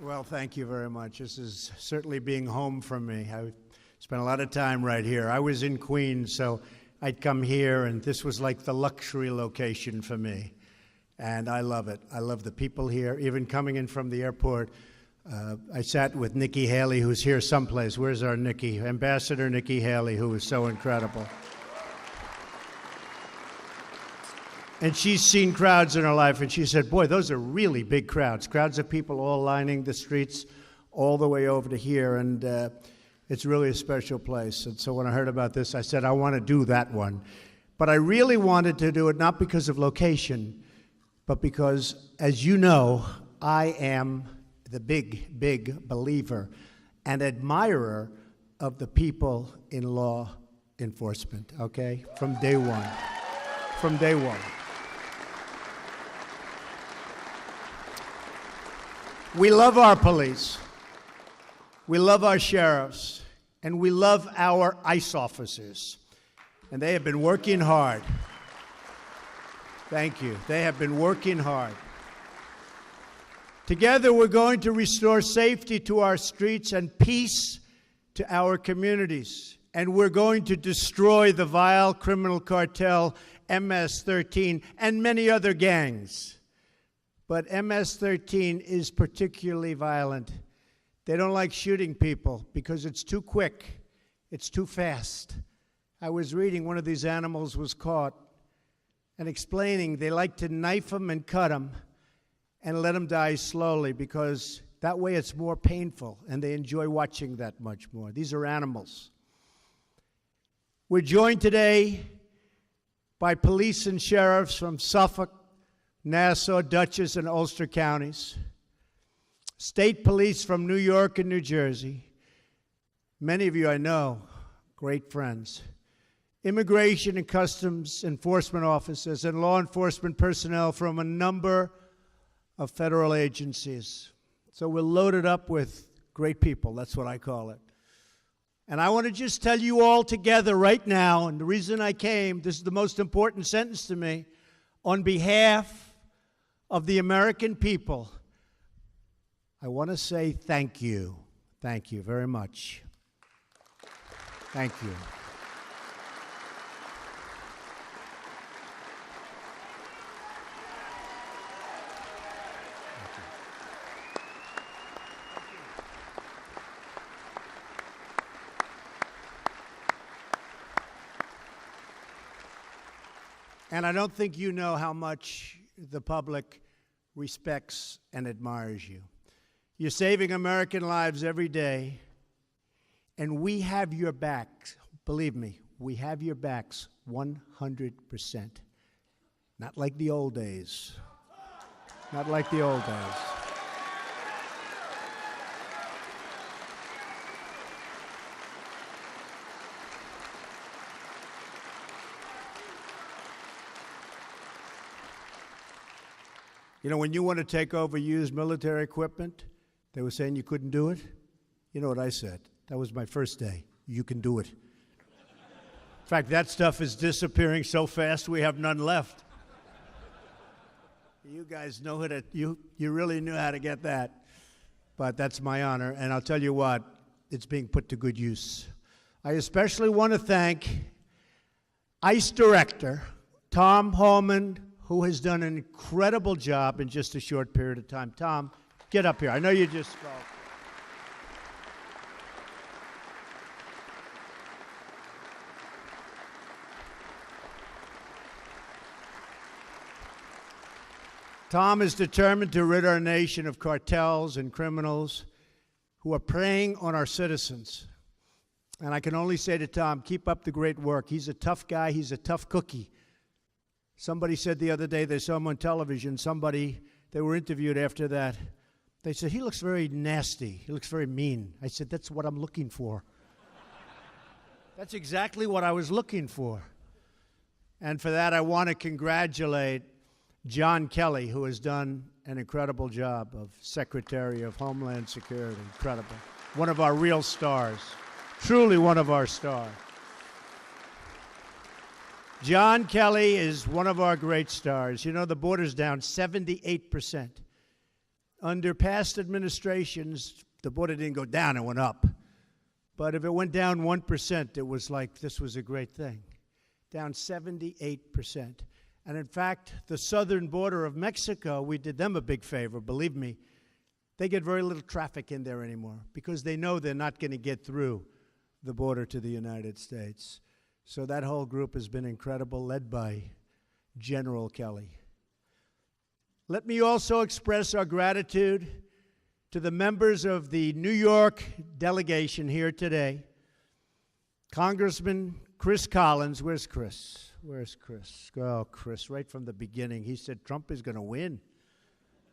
Well, thank you very much. This is certainly being home for me. I spent a lot of time right here. I was in Queens, so I'd come here, and this was like the luxury location for me. And I love it. I love the people here. Even coming in from the airport, I sat with Nikki Haley, who's here someplace. Where's our Nikki? Ambassador Nikki Haley, who is so incredible. And she's seen crowds in her life, and she said, boy, those are really big crowds. Crowds of people all lining the streets all the way over to here, and it's really a special place. And so when I heard about this, I said, I want to do that one. But I really wanted to do it not because of location, but because, as you know, I am the big, big believer and admirer of the people in law enforcement, okay? From day one. From day one. We love our police, we love our sheriffs, and we love our ICE officers. And they have been working hard. Thank you. They have been working hard. Together, we're going to restore safety to our streets and peace to our communities. And we're going to destroy the vile criminal cartel MS-13 and many other gangs. But MS-13 is particularly violent. They don't like shooting people because it's too quick. It's too fast. I was reading one of these animals was caught and explaining they like to knife them and cut them and let them die slowly because that way it's more painful and they enjoy watching that much more. These are animals. We're joined today by police and sheriffs from Suffolk, Nassau, Dutchess, and Ulster counties, state police from New York and New Jersey, many of you I know, great friends, immigration and customs enforcement officers, and law enforcement personnel from a number of federal agencies. So we're loaded up with great people, that's what I call it. And I want to just tell you all together right now, and the reason I came, this is the most important sentence to me, on behalf of the American people, I want to say thank you. Thank you very much. Thank you. And I don't think you know how much the public respects and admires you. You're saving American lives every day, and we have your backs. Believe me, we have your backs 100%. Not like the old days. Not like the old days. You know, when you want to take over used military equipment, they were saying you couldn't do it. You know what I said? That was my first day. You can do it. In fact, that stuff is disappearing so fast we have none left. You guys know how to, you really knew how to get that. But that's my honor, and I'll tell you what, it's being put to good use. I especially want to thank ICE Director Tom Holman, who has done an incredible job in just a short period of time. Tom, get up here. I know you just spoke. Tom is determined to rid our nation of cartels and criminals who are preying on our citizens. And I can only say to Tom, keep up the great work. He's a tough guy. He's a tough cookie. Somebody said the other day, they saw him on television, they were interviewed after that. They said, he looks very nasty. He looks very mean. I said, that's what I'm looking for. That's exactly what I was looking for. And for that, I want to congratulate John Kelly, who has done an incredible job of Secretary of Homeland Security. Incredible. One of our real stars. Truly one of our stars. John Kelly is one of our great stars. You know, the border's down 78%. under past administrations, the border didn't go down, it went up. But if it went down 1%, it was like this was a great thing. Down 78%. And in fact, the southern border of Mexico, we did them a big favor, believe me. They get very little traffic in there anymore because they know they're not going to get through the border to the United States. So that whole group has been incredible, led by General Kelly. Let me also express our gratitude to the members of the New York delegation here today. Congressman Chris Collins, where's Chris? Where's Chris? Oh, Chris, right from the beginning, he said Trump is going to win.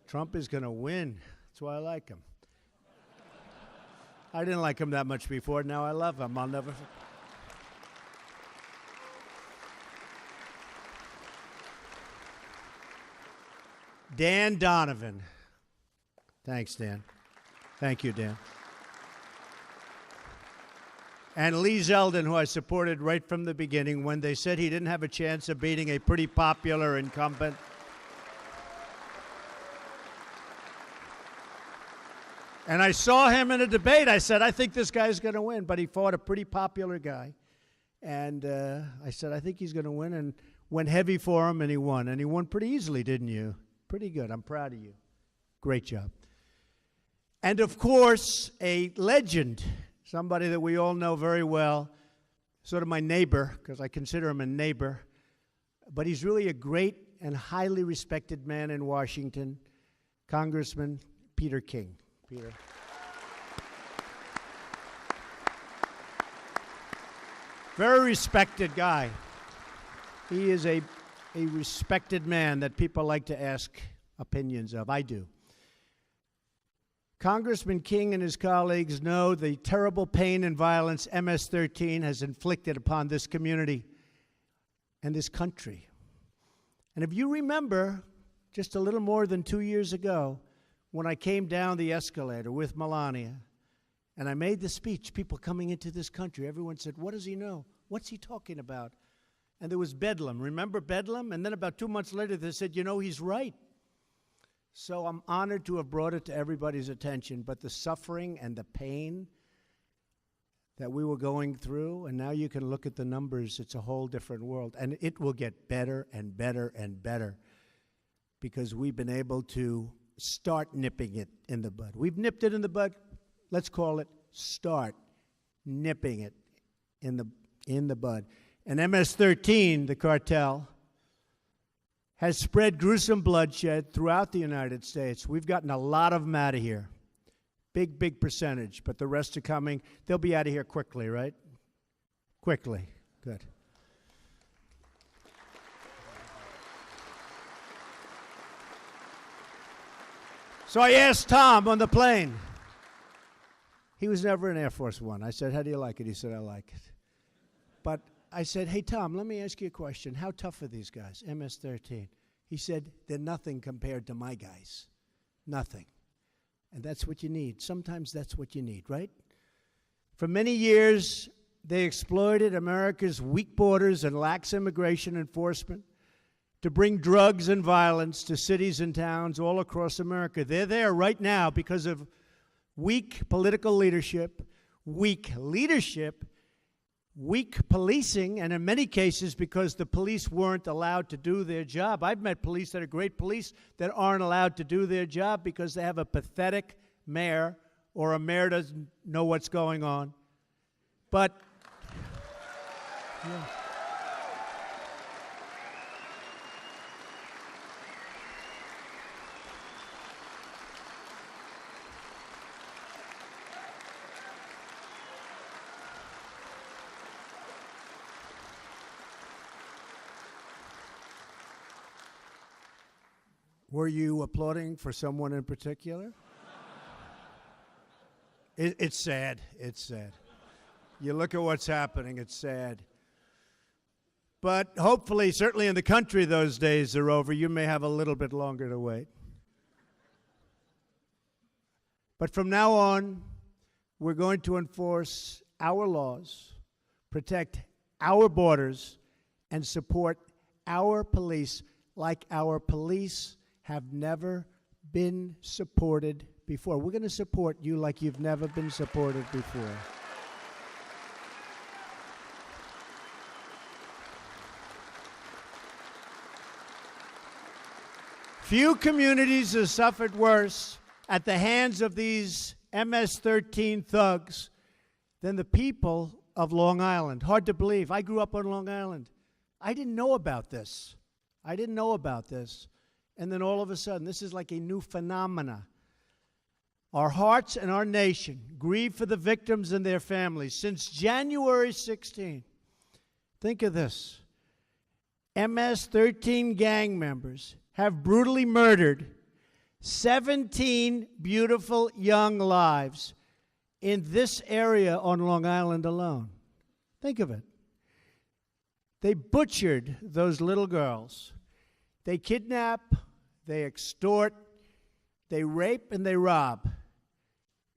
Trump is going to win. That's why I like him. I didn't like him that much before. Now I love him. I'll never. Dan Donovan. Thanks, Dan. Thank you, Dan. And Lee Zeldin, who I supported right from the beginning when they said he didn't have a chance of beating a pretty popular incumbent. And I saw him in a debate. I said, I think this guy's going to win. But he fought a pretty popular guy. And I said, I think he's going to win. And went heavy for him, and he won. And he won pretty easily, didn't you? Pretty good. I'm proud of you. Great job. And, of course, a legend, somebody that we all know very well, sort of my neighbor, because I consider him a neighbor. But he's really a great and highly respected man in Washington, Congressman Peter King. Peter. Very respected guy. He is a respected man that people like to ask opinions of. I do. Congressman King and his colleagues know the terrible pain and violence MS-13 has inflicted upon this community and this country. And if you remember, just a little more than 2 years ago, when I came down the escalator with Melania, and I made the speech, people coming into this country, everyone said, what does he know? What's he talking about? And there was Bedlam. Remember Bedlam? And then about 2 months later, they said, you know, he's right. So I'm honored to have brought it to everybody's attention. But the suffering and the pain that we were going through, and now you can look at the numbers, it's a whole different world. And it will get better and better and better because we've been able to start nipping it in the bud. We've nipped it in the bud. Let's call it start nipping it in the bud. And MS-13, the cartel, has spread gruesome bloodshed throughout the United States. We've gotten a lot of them out of here. Big, big percentage, but the rest are coming. They'll be out of here quickly, right? Quickly. Good. So I asked Tom on the plane. He was never in Air Force One. I said, how do you like it? He said, I like it. But I said, hey, Tom, let me ask you a question. How tough are these guys, MS-13? He said, they're nothing compared to my guys. Nothing. And that's what you need. Sometimes that's what you need, right? For many years, they exploited America's weak borders and lax immigration enforcement to bring drugs and violence to cities and towns all across America. They're there right now because of weak political leadership, weak policing, and in many cases because the police weren't allowed to do their job. I've met police that are great police that aren't allowed to do their job because they have a pathetic mayor or a mayor doesn't know what's going on. But yeah. Were you applauding for someone in particular? It's sad. It's sad. You look at what's happening, it's sad. But hopefully, certainly in the country, those days are over. You may have a little bit longer to wait. But from now on, we're going to enforce our laws, protect our borders, and support our police like our police have never been supported before. We're going to support you like you've never been supported before. Few communities have suffered worse at the hands of these MS-13 thugs than the people of Long Island. Hard to believe. I grew up on Long Island. I didn't know about this. And then all of a sudden, this is like a new phenomena. Our hearts and our nation grieve for the victims and their families. Since January 16, think of this. MS-13 gang members have brutally murdered 17 beautiful young lives in this area on Long Island alone. Think of it. They butchered those little girls. They kidnap, they extort, they rape, and they rob.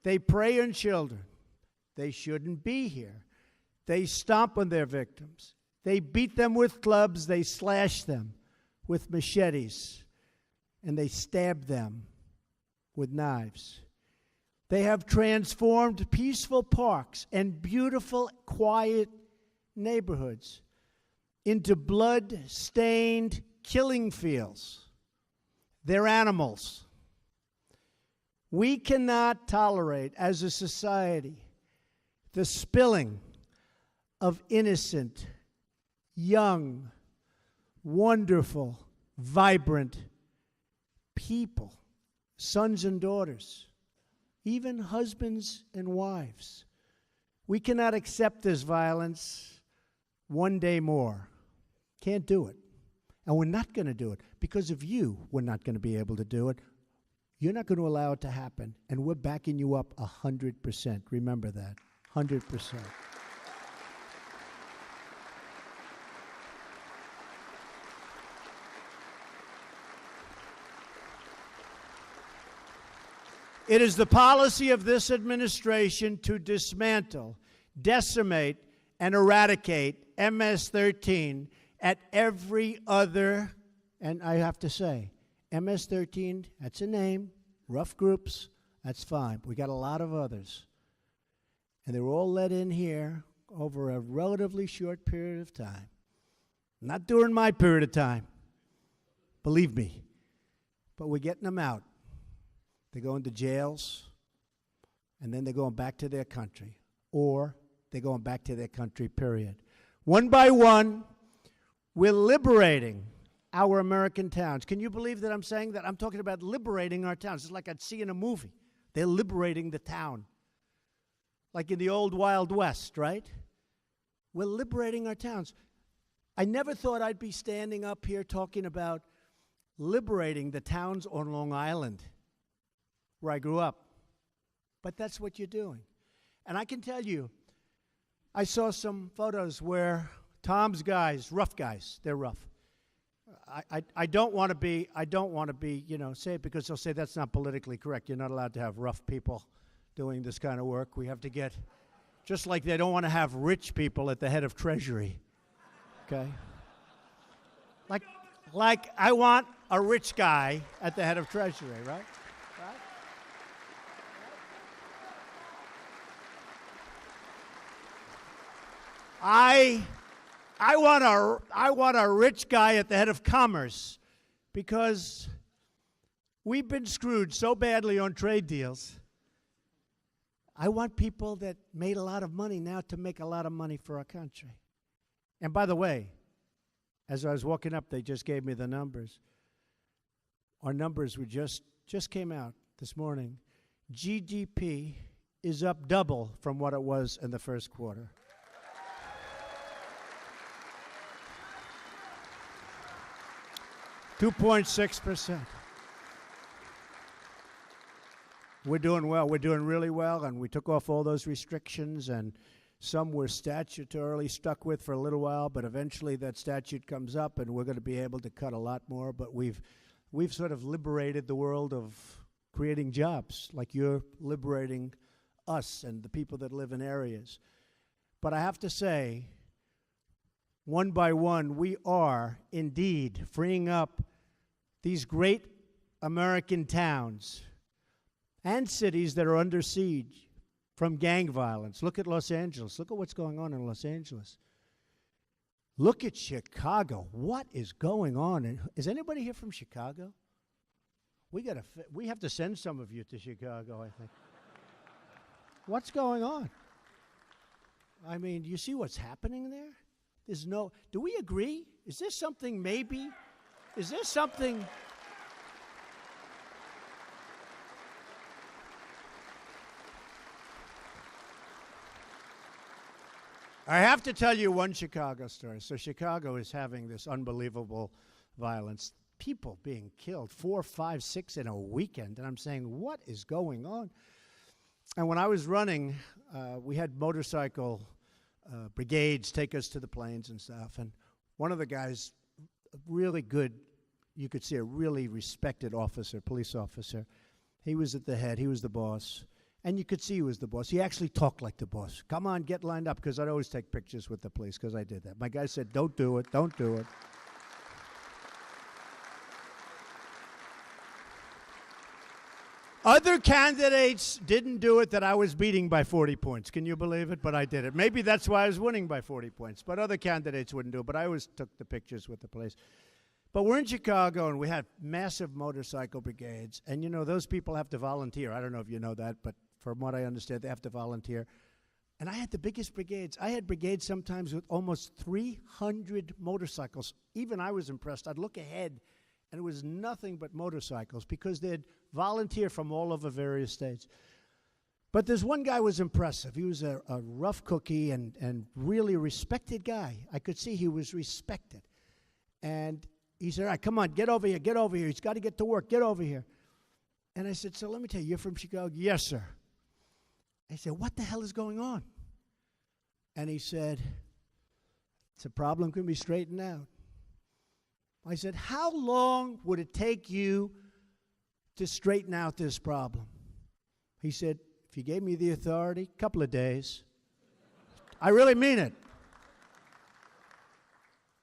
They prey on children. They shouldn't be here. They stomp on their victims. They beat them with clubs. They slash them with machetes. And they stab them with knives. They have transformed peaceful parks and beautiful, quiet neighborhoods into blood-stained killing fields. They're animals. We cannot tolerate, as a society, the spilling of innocent, young, wonderful, vibrant people, sons and daughters, even husbands and wives. We cannot accept this violence one day more. Can't do it. And we're not going to do it. Because of you, we're not going to be able to do it. You're not going to allow it to happen. And we're backing you up 100%. Remember that. 100%. It is the policy of this administration to dismantle, decimate, and eradicate MS-13 at every other, and I have to say, MS-13, that's a name, rough groups, that's fine. We got a lot of others. And they were all let in here over a relatively short period of time. Not during my period of time, believe me. But we're getting them out. They go into jails, and then they're going back to their country. Or they're going back to their country, period. One by one, we're liberating our American towns. Can you believe that I'm saying that? I'm talking about liberating our towns. It's like I'd see in a movie. They're liberating the town. Like in the old Wild West, right? We're liberating our towns. I never thought I'd be standing up here talking about liberating the towns on Long Island, where I grew up. But that's what you're doing. And I can tell you, I saw some photos where Tom's guys, rough guys, they're rough. I don't want to be, say it because they'll say that's not politically correct. You're not allowed to have rough people doing this kind of work. We have to get, just like they don't want to have rich people at the head of Treasury, okay? Like I want a rich guy at the head of Treasury, right? I want a rich guy at the head of commerce, because we've been screwed so badly on trade deals. I want people that made a lot of money now to make a lot of money for our country. And by the way, as I was walking up, they just gave me the numbers. Our numbers were just came out this morning. GDP is up double from what it was in the first quarter. 2.6%. We're doing well. We're doing really well, and we took off all those restrictions, and some were statutorily stuck with for a little while, but eventually that statute comes up, and we're going to be able to cut a lot more. But we've sort of liberated the world of creating jobs, like you're liberating us and the people that live in areas. But I have to say, one by one, we are indeed freeing up these great American towns and cities that are under siege from gang violence. Look at Los Angeles. Look at what's going on in Los Angeles. Look at Chicago. What is going on? Is anybody here from Chicago? We have to send some of you to Chicago, I think. What's going on? I mean, do you see what's happening there? Do we agree? Is this something maybe? Is this something? I have to tell you one Chicago story. So Chicago is having this unbelievable violence. People being killed, 4, 5, 6 in a weekend. And I'm saying, what is going on? And when I was running, we had motorcycle brigades take us to the plains and stuff. And one of the guys, really good, you could see a really respected officer, police officer. He was at the head. He was the boss. And you could see he was the boss. He actually talked like the boss. Come on, get lined up, because I'd always take pictures with the police, because I did that. My guy said, don't do it, don't do it. Other candidates didn't do it that I was beating by 40 points. Can you believe it? But I did it. Maybe that's why I was winning by 40 points. But other candidates wouldn't do it. But I always took the pictures with the police. But we're in Chicago, and we have massive motorcycle brigades. And, you know, those people have to volunteer. I don't know if you know that, but from what I understand, they have to volunteer. And I had the biggest brigades. I had brigades sometimes with almost 300 motorcycles. Even I was impressed. I'd look ahead, and it was nothing but motorcycles, because they'd volunteer from all over various states. But there's one guy who was impressive. He was a rough cookie and really respected guy. I could see he was respected. And he said, all right, come on, get over here, get over here. He's got to get to work, get over here. And I said, so let me tell you, you're from Chicago? Yes, sir. I said, what the hell is going on? And he said, it's a problem can be straightened out. I said, how long would it take you to straighten out this problem? He said, if you gave me the authority, a couple of days. I really mean it.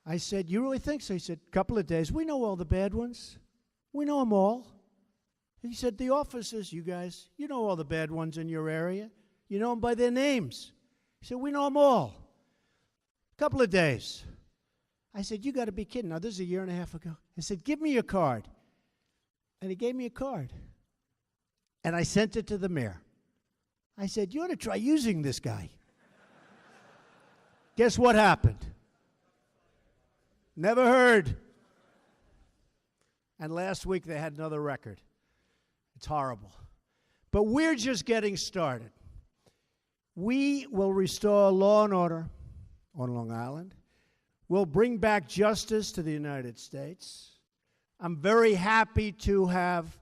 I said, you really think so? He said, a couple of days. We know all the bad ones. We know them all. He said, the officers, you guys, you know all the bad ones in your area. You know them by their names. He said, we know them all. A couple of days. I said, you got to be kidding. Now, this is a year and a half ago. I said, give me your card. And he gave me a card. And I sent it to the mayor. I said, you ought to try using this guy. Guess what happened? Never heard. And last week they had another record. It's horrible. But we're just getting started. We will restore law and order on Long Island. We'll bring back justice to the United States. I'm very happy to have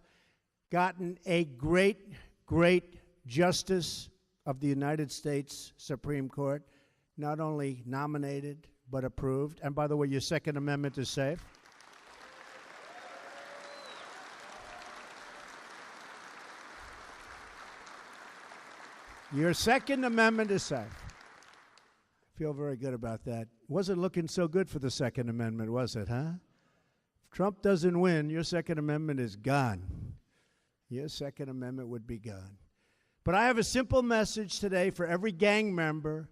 gotten a great, great justice of the United States Supreme Court, not only nominated, but approved. And by the way, your Second Amendment is safe. Your Second Amendment is safe. I feel very good about that. Wasn't looking so good for the Second Amendment, was it, huh? If Trump doesn't win, your Second Amendment is gone. Your Second Amendment would be gone. But I have a simple message today for every gang member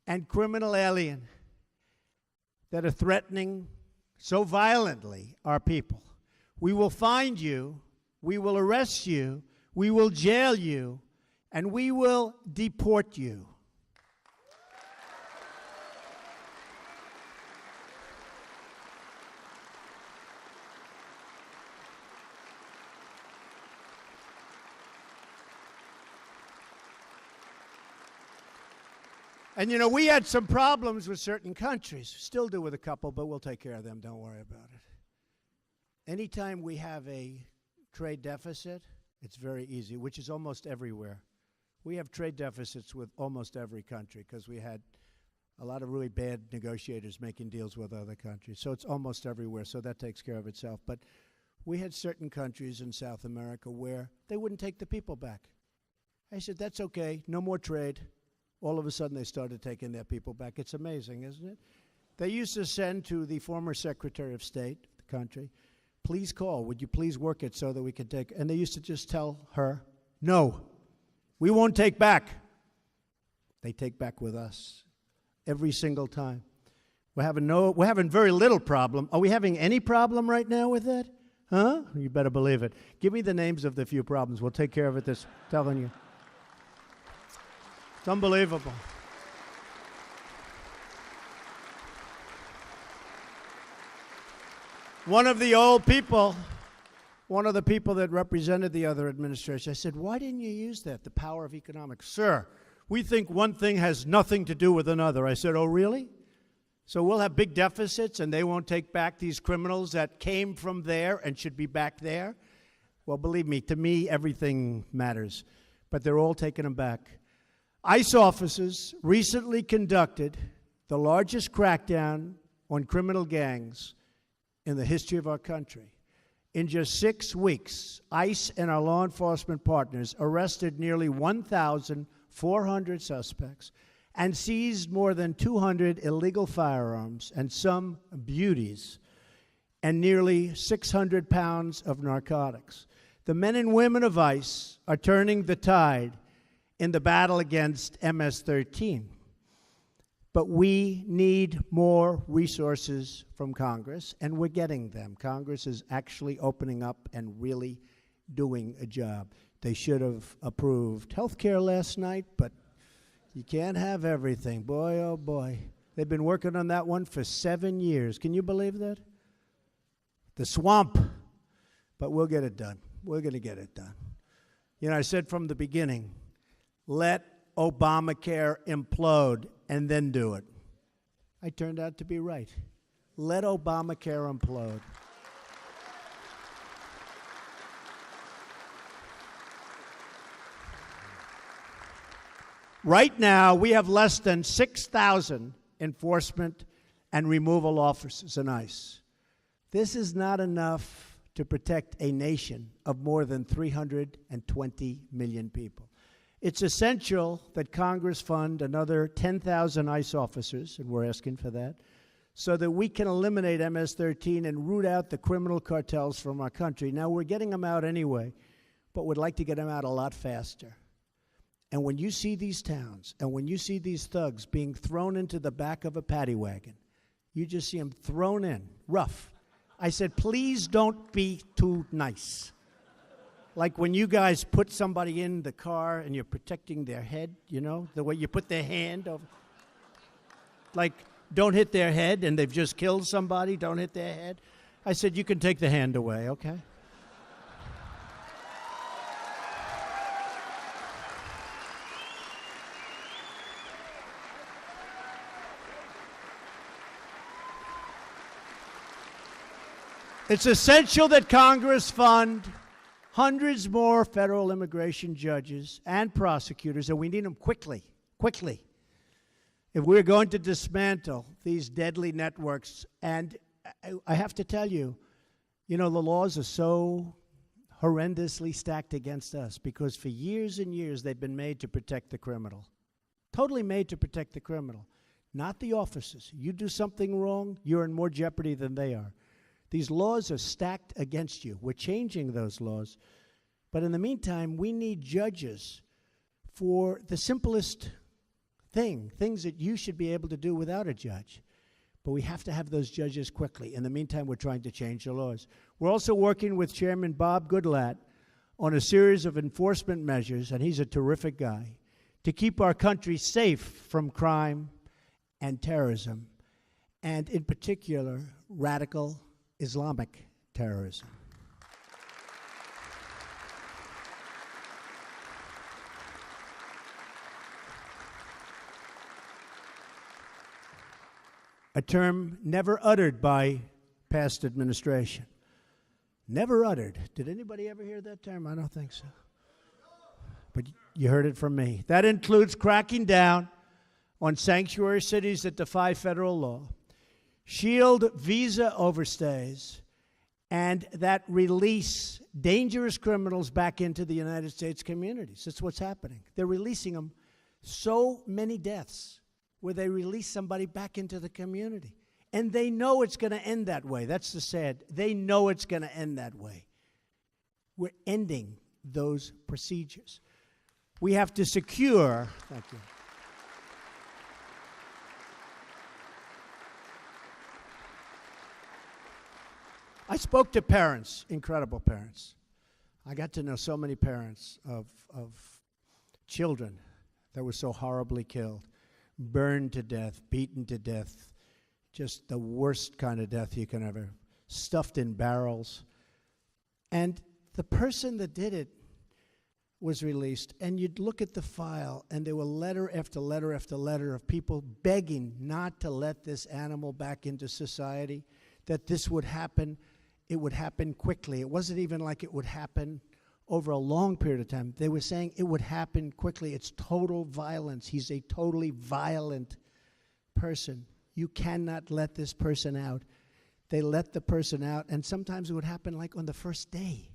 and criminal alien that are threatening so violently our people. We will find you, we will arrest you, we will jail you, and we will deport you. And, you know, we had some problems with certain countries. Still do with a couple, but we'll take care of them. Don't worry about it. Anytime we have a trade deficit, it's very easy, which is almost everywhere. We have trade deficits with almost every country because we had a lot of really bad negotiators making deals with other countries. So it's almost everywhere, so that takes care of itself. But we had certain countries in South America where they wouldn't take the people back. I said, that's okay, no more trade. All of a sudden, they started taking their people back. It's amazing, isn't it? They used to send to the former Secretary of State, the country, please call. Would you please work it so that we can take, and they used to just tell her, no, we won't take back. They take back with us every single time. We're having very little problem. Are we having any problem right now with that? Huh? You better believe it. Give me the names of the few problems. We'll take care of it, this, telling you. It's unbelievable. One of the people that represented the other administration, I said, why didn't you use that, the power of economics? Sir, we think one thing has nothing to do with another. I said, oh, really? So we'll have big deficits and they won't take back these criminals that came from there and should be back there? Well, believe me, to me, everything matters. But they're all taking them back. ICE officers recently conducted the largest crackdown on criminal gangs in the history of our country. In just 6 weeks, ICE and our law enforcement partners arrested nearly 1,400 suspects and seized more than 200 illegal firearms and some beauties, and nearly 600 pounds of narcotics. The men and women of ICE are turning the tide in the battle against MS-13. But we need more resources from Congress, and we're getting them. Congress is actually opening up and really doing a job. They should have approved health care last night, but you can't have everything. Boy, oh boy. They've been working on that one for 7 years. Can you believe that? The swamp. But we'll get it done. We're going to get it done. You know, I said from the beginning, let Obamacare implode and then do it. I turned out to be right. Let Obamacare implode. Right now, we have less than 6,000 enforcement and removal officers in ICE. This is not enough to protect a nation of more than 320 million people. It's essential that Congress fund another 10,000 ICE officers, and we're asking for that, so that we can eliminate MS-13 and root out the criminal cartels from our country. Now, we're getting them out anyway, but we'd like to get them out a lot faster. And when you see these towns, and when you see these thugs being thrown into the back of a paddy wagon, you just see them thrown in, rough. I said, please don't be too nice. Like when you guys put somebody in the car and you're protecting their head, you know, the way you put their hand over. Like, don't hit their head, and they've just killed somebody, don't hit their head. I said, you can take the hand away, okay? It's essential that Congress fund hundreds more federal immigration judges and prosecutors, and we need them quickly, quickly. If we're going to dismantle these deadly networks, and I have to tell you, you know, the laws are so horrendously stacked against us because for years and years they've been made to protect the criminal. Totally made to protect the criminal, not the officers. You do something wrong, you're in more jeopardy than they are. These laws are stacked against you. We're changing those laws. But in the meantime, we need judges for the simplest things that you should be able to do without a judge. But we have to have those judges quickly. In the meantime, we're trying to change the laws. We're also working with Chairman Bob Goodlatte on a series of enforcement measures, and he's a terrific guy, to keep our country safe from crime and terrorism, and in particular, radical Islamic terrorism. A term never uttered by past administration. Never uttered. Did anybody ever hear that term? I don't think so. But you heard it from me. That includes cracking down on sanctuary cities that defy federal law, shield visa overstays, and that release dangerous criminals back into the United States communities. That's what's happening. They're releasing them. So many deaths where they release somebody back into the community. And they know it's going to end that way. That's the sad. They know it's going to end that way. We're ending those procedures. We have to secure, thank you. I spoke to parents, incredible parents. I got to know so many parents of children that were so horribly killed, burned to death, beaten to death, just the worst kind of death you can ever, stuffed in barrels. And the person that did it was released, and you'd look at the file, and there were letter after letter after letter of people begging not to let this animal back into society, that this would happen. It would happen quickly. It wasn't even like it would happen over a long period of time. They were saying it would happen quickly. It's total violence. He's a totally violent person. You cannot let this person out. They let the person out, and sometimes it would happen like on the first day.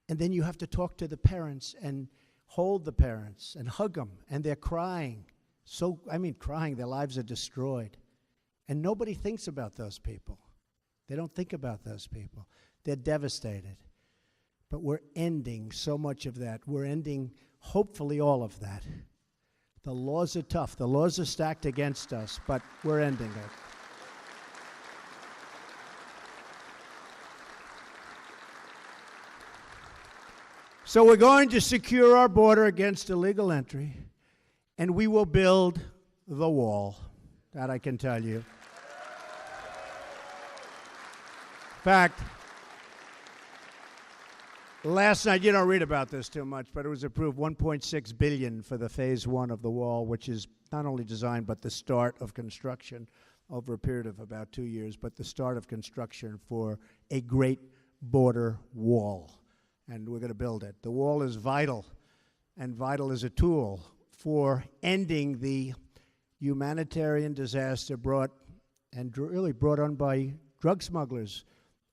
And then you have to talk to the parents and hold the parents and hug them, and they're crying. Crying, their lives are destroyed. And nobody thinks about those people. They don't think about those people. They're devastated. But we're ending so much of that. We're ending, hopefully, all of that. The laws are tough. The laws are stacked against us, but we're ending it. So we're going to secure our border against illegal entry, and we will build the wall. That I can tell you. In fact, last night, you don't read about this too much, but it was approved $1.6 billion for the phase 1 of the wall, which is not only designed, but the start of construction over a period of about 2 years, but the start of construction for a great border wall. And we're going to build it. The wall is vital, and vital as a tool for ending the humanitarian disaster brought on by drug smugglers,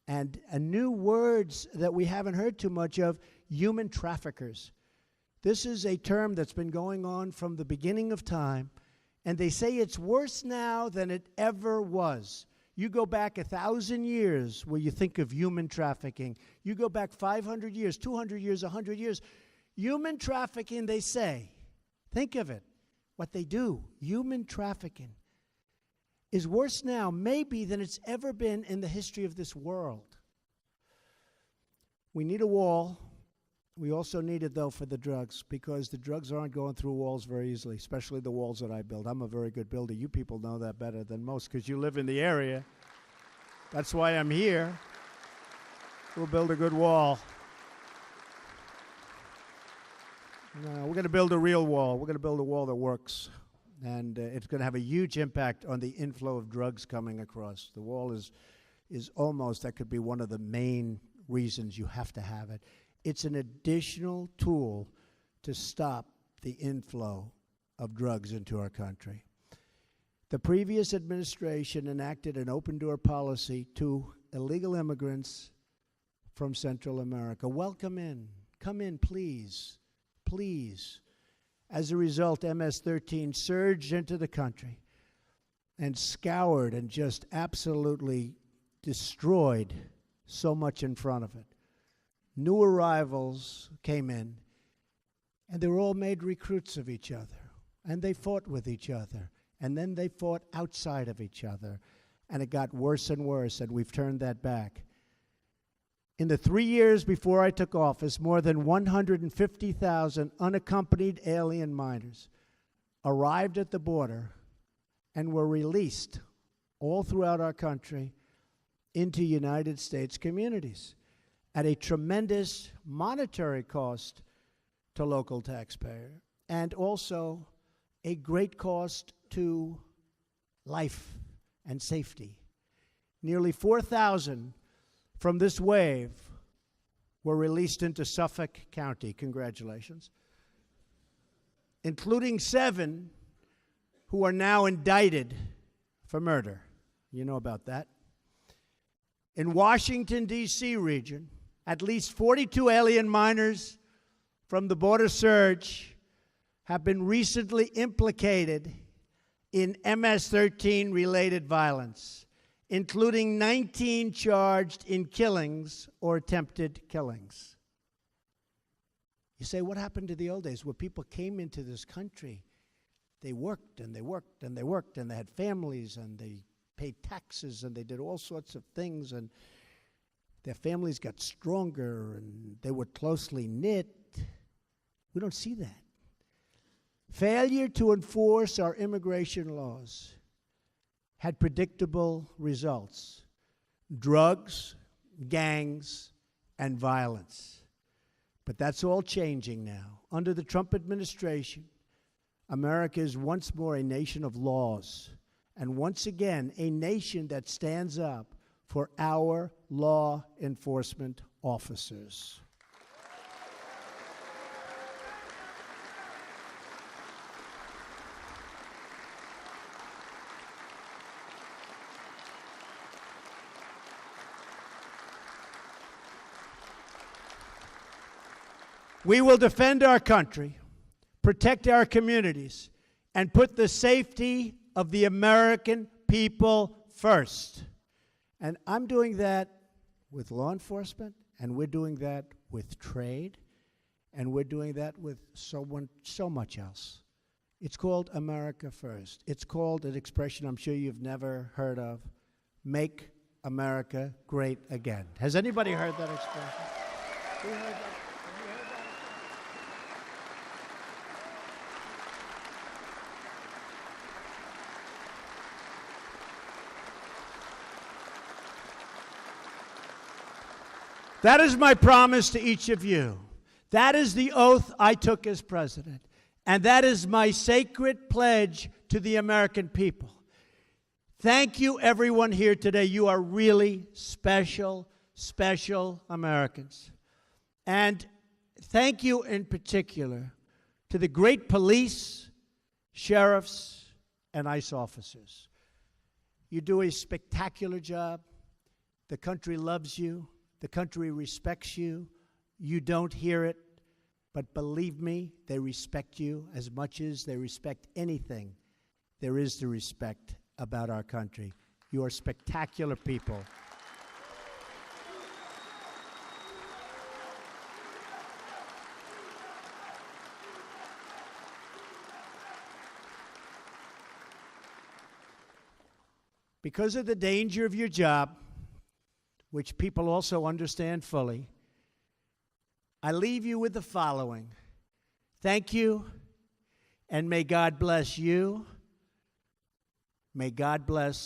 and new words that we haven't heard too much of, human traffickers. This is a term that's been going on from the beginning of time, and they say it's worse now than it ever was. You go back 1,000 years where you think of human trafficking. You go back 500 years, 200 years, 100 years. Human trafficking, they say, think of it, what they do, human trafficking is worse now maybe than it's ever been in the history of this world. We need a wall. We also need it, though, for the drugs, because the drugs aren't going through walls very easily, especially the walls that I build. I'm a very good builder. You people know that better than most because you live in the area. That's why I'm here. We'll build a good wall. No, we're going to build a real wall. We're going to build a wall that works. And it's going to have a huge impact on the inflow of drugs coming across. The wall is almost, that could be one of the main reasons you have to have it. It's an additional tool to stop the inflow of drugs into our country. The previous administration enacted an open-door policy to illegal immigrants from Central America. Welcome in. Come in, please. Please. As a result, MS-13 surged into the country and scoured and just absolutely destroyed so much in front of it. New arrivals came in, and they were all made recruits of each other, and they fought with each other, and then they fought outside of each other, and it got worse and worse, and we've turned that back. In the 3 years before I took office, more than 150,000 unaccompanied alien minors arrived at the border and were released all throughout our country into United States communities at a tremendous monetary cost to local taxpayers, and also a great cost to life and safety. Nearly 4,000 from this wave were released into Suffolk County. Congratulations. Including 7 who are now indicted for murder. You know about that. In Washington, D.C. region, at least 42 alien minors from the border surge have been recently implicated in MS-13 related violence, including 19 charged in killings or attempted killings. You say, what happened to the old days where people came into this country? They worked and they worked and they worked and they had families and they paid taxes and they did all sorts of things and their families got stronger and they were closely knit. We don't see that. Failure to enforce our immigration laws had predictable results: drugs, gangs, and violence. But that's all changing now. Under the Trump administration, America is once more a nation of laws, and once again, a nation that stands up for our law enforcement officers. We will defend our country, protect our communities, and put the safety of the American people first. And I'm doing that with law enforcement, and we're doing that with trade, and we're doing that with so much else. It's called America First. It's called an expression I'm sure you've never heard of: Make America Great Again. Has anybody heard that expression? Who heard that? That is my promise to each of you. That is the oath I took as president. And that is my sacred pledge to the American people. Thank you, everyone here today. You are really special, special Americans. And thank you in particular to the great police, sheriffs, and ICE officers. You do a spectacular job. The country loves you. The country respects you. You don't hear it, but believe me, they respect you as much as they respect anything there is to respect about our country. You are spectacular people. Because of the danger of your job, which people also understand fully, I leave you with the following. Thank you, and may God bless you. May God bless